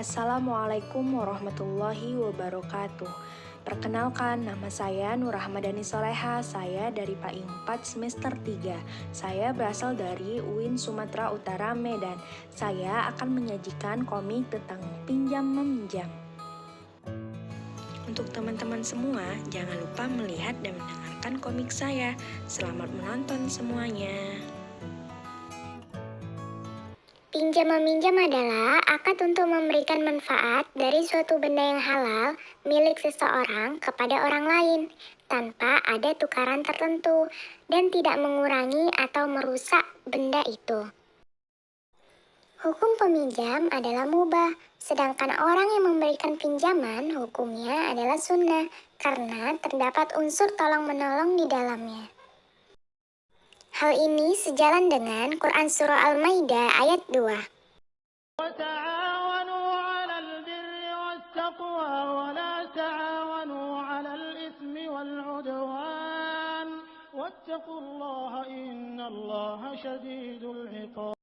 Assalamualaikum warahmatullahi wabarakatuh. Perkenalkan, nama saya Nur Rahmadani Soleha, saya dari PAI 4 semester 3. Saya berasal dari UIN Sumatera Utara, Medan. Saya akan menyajikan komik tentang pinjam-meminjam. Untuk teman-teman semua, jangan lupa melihat dan mendengarkan komik saya. Selamat menonton semuanya. Pinjam-meminjam adalah akad untuk memberikan manfaat dari suatu benda yang halal milik seseorang kepada orang lain tanpa ada tukaran tertentu dan tidak mengurangi atau merusak benda itu. Hukum peminjam adalah mubah, sedangkan orang yang memberikan pinjaman hukumnya adalah sunnah karena terdapat unsur tolong-menolong di dalamnya. Hal ini sejalan dengan Quran Surah Al-Maidah ayat 2. وتعاونوا على البر والتقوى ولا تعاونوا على الإثم والعدوان واتقوا الله إن الله شديد العقاب.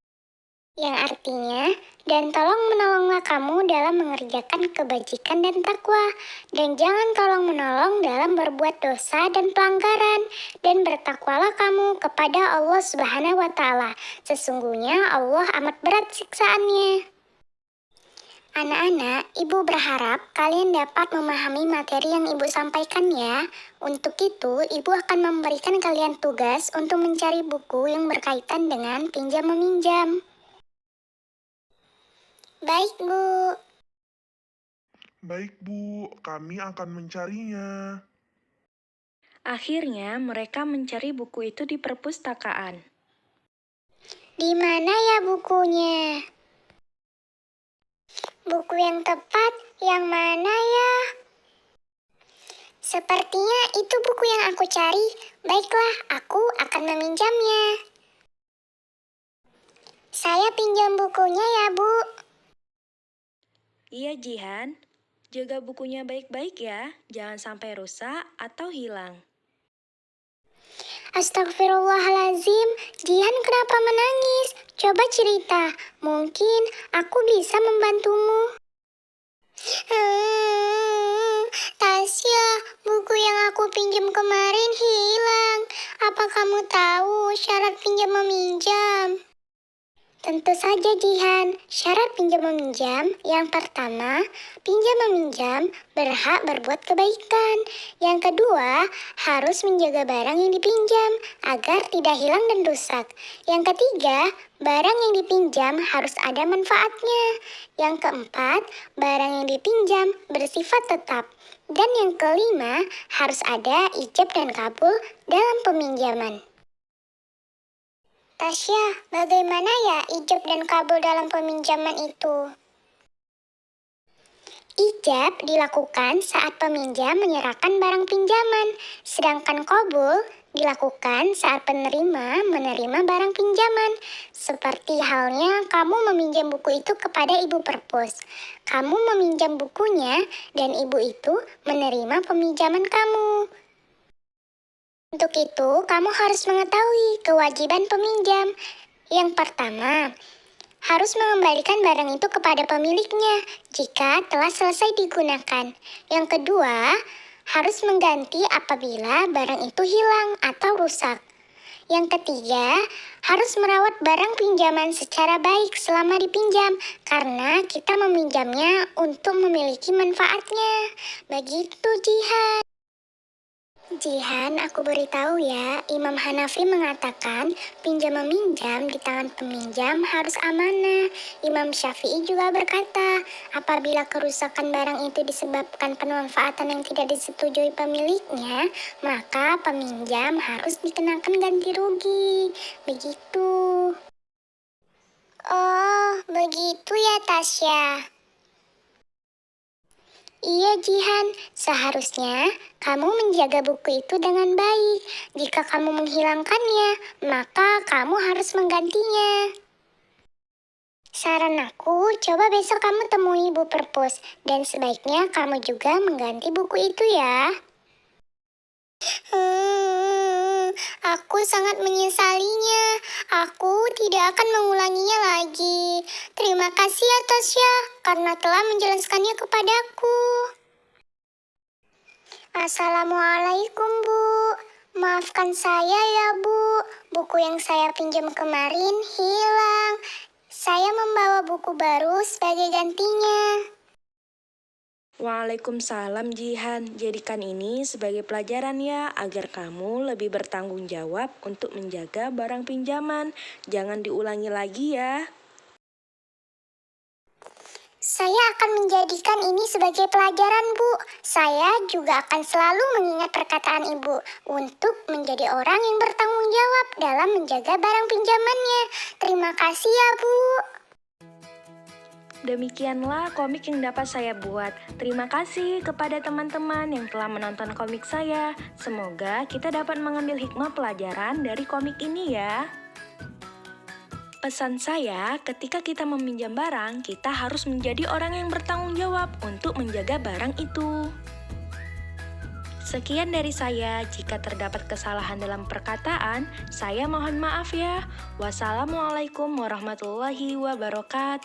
Yang artinya, dan tolong menolonglah kamu dalam mengerjakan kebajikan dan takwa, dan jangan tolong menolong dalam berbuat dosa dan pelanggaran, dan bertakwalah kamu kepada Allah Subhanahu wa Ta'ala. Sesungguhnya Allah amat berat siksaannya. Anak-anak, ibu berharap kalian dapat memahami materi yang ibu sampaikan ya. Untuk itu, ibu akan memberikan kalian tugas untuk mencari buku yang berkaitan dengan pinjam-meminjam. Baik, Bu. Baik, Bu. Kami akan mencarinya. Akhirnya, mereka mencari buku itu di perpustakaan. Di mana ya bukunya? Buku yang tepat yang mana ya? Sepertinya itu buku yang aku cari. Baiklah, aku akan meminjamnya. Saya pinjam bukunya ya, Bu. Iya, Jihan. Jaga bukunya baik-baik ya. Jangan sampai rusak atau hilang. Astagfirullahalazim, Jihan kenapa menangis? Coba cerita, mungkin aku bisa membantumu. Tasya, buku yang aku pinjam kemarin hilang. Apa kamu tahu syarat pinjam meminjam? Tentu saja Jihan, syarat pinjam meminjam yang pertama, pinjam meminjam berhak berbuat kebaikan. Yang kedua, harus menjaga barang yang dipinjam agar tidak hilang dan rusak. Yang ketiga, barang yang dipinjam harus ada manfaatnya. Yang keempat, barang yang dipinjam bersifat tetap. Dan yang kelima, harus ada ijab dan kabul dalam peminjaman. Tasya, bagaimana ya ijab dan kabul dalam peminjaman itu? Ijab dilakukan saat peminjam menyerahkan barang pinjaman, sedangkan kabul dilakukan saat penerima menerima barang pinjaman. Seperti halnya kamu meminjam buku itu kepada ibu perpus. Kamu meminjam bukunya dan ibu itu menerima peminjaman kamu. Untuk itu, kamu harus mengetahui kewajiban peminjam. Yang pertama, harus mengembalikan barang itu kepada pemiliknya jika telah selesai digunakan. Yang kedua, harus mengganti apabila barang itu hilang atau rusak. Yang ketiga, harus merawat barang pinjaman secara baik selama dipinjam karena kita meminjamnya untuk memiliki manfaatnya. Begitu, Jihan. Jihan, aku beritahu ya, Imam Hanafi mengatakan pinjam-meminjam di tangan peminjam harus amanah. Imam Syafi'i juga berkata, apabila kerusakan barang itu disebabkan pemanfaatan yang tidak disetujui pemiliknya, maka peminjam harus dikenakan ganti rugi. Begitu. Oh, begitu ya Tasya. Iya Jihan, seharusnya kamu menjaga buku itu dengan baik. Jika kamu menghilangkannya, maka kamu harus menggantinya. Saran aku, coba besok kamu temui ibu perpus dan sebaiknya kamu juga mengganti buku itu ya. Aku sangat menyesalinya. Aku tidak akan mengulanginya lagi. Terima kasih ya Tasya, karena telah menjelaskannya kepadaku. Assalamualaikum, Bu. Maafkan saya ya, Bu. Buku yang saya pinjam kemarin hilang. Saya membawa buku baru sebagai gantinya. Waalaikumsalam Jihan, jadikan ini sebagai pelajaran ya, agar kamu lebih bertanggung jawab untuk menjaga barang pinjaman. Jangan diulangi lagi ya. Saya akan menjadikan ini sebagai pelajaran, Bu. Saya juga akan selalu mengingat perkataan Ibu untuk menjadi orang yang bertanggung jawab dalam menjaga barang pinjamannya. Terima kasih ya, Bu. Demikianlah komik yang dapat saya buat. Terima kasih kepada teman-teman yang telah menonton komik saya. Semoga kita dapat mengambil hikmah pelajaran dari komik ini ya. Pesan saya, ketika kita meminjam barang, kita harus menjadi orang yang bertanggung jawab untuk menjaga barang itu. Sekian dari saya, jika terdapat kesalahan dalam perkataan, saya mohon maaf ya. Wassalamualaikum warahmatullahi wabarakatuh.